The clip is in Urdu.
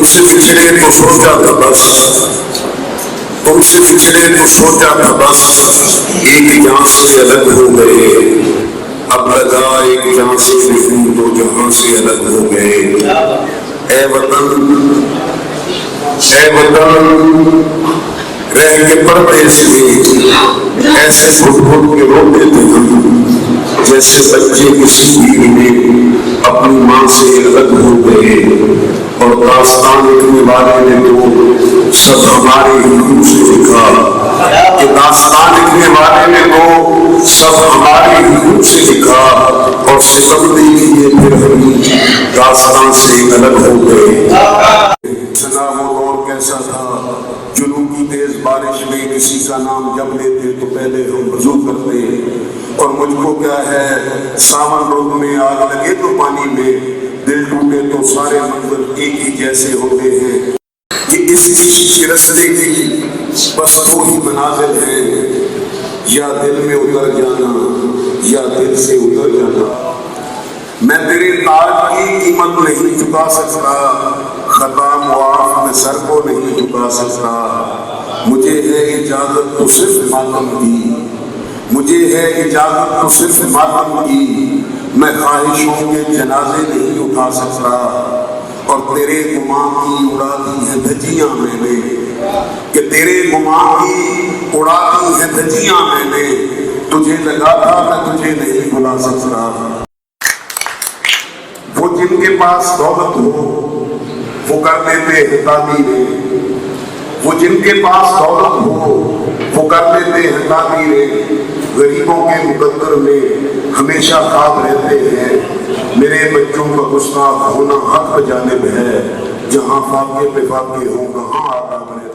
تم سے بچھڑے تو سوچا تھا بس، تم سے بچھڑے تو سوچا تھا بس، ایک جہاں سے الگ ہو گئے، اب لگا ایک جہاں سے نہیں دو جہاں سے الگ ہو گئے۔ اے وطن اے وطن رہ کے پردے سے ایسے گھٹ گھٹ کے رو دیتے ہم، جیسے بچے کسی بیوی میں اپنی ماں سے الگ ہو گئے۔ اور داستان لکھنے والے نے تو سب ہمارے ہی منہ سے لکھا، کہ داستان لکھنے والے نے تو سب ہمارے ہی منہ سے لکھا، اور ستم دیکھیے پھر ہم داستان سے الگ ہو گئے۔ سنا وہ دور کیسا تھا، جنوبی تیز بارش میں کسی کا نام جب لیتے تو پہلے ہم وضو کرتے، اور مجھ کو کیا ہے ساون روز میں آگ لگے تو پانی میں، دل ٹوٹے تو سارے منظر ایک ہی جیسے ہوتے ہیں۔ یہ اس عشق کے رستے کی بس دو ہی منازل ہیں، یا دل میں اتر جانا یا دل سے اتر جانا۔ میں تیرے تاج کی قیمت نہیں چکا سکتا، خطا معاف میں سر کو نہیں جھکا سکتا۔ مجھے ہے اجازت تو صرف ماتم کی، مجھے ہے اجازت تو صرف ماتم کی، میں خواہشوں کے جنازے نہیں اٹھا سکتا، اور تیرے گمان کی اڑا دی ہیں دھجیاں میں نے، کہ تیرے گمان کی اڑا دی ہیں دھجیاں میں نے، تجھے لگا تھا میں تجھے نہیں بھلا سکتا۔ وہ جن کے پاس دولت ہو وہ کر دیتے ہیں تعمیریں، وہ جن کے پاس دولت ہو وہ کر دیتے ہیں تعمیریں، غریبوں کے مقدر میں ہمیشہ خواب رہتے ہیں، میرے بچوں کا گستاخ ہونا حق بجانب ہے، جہاں فاقے پہ فاقے ہوں کہاں آداب رہتے ہیں۔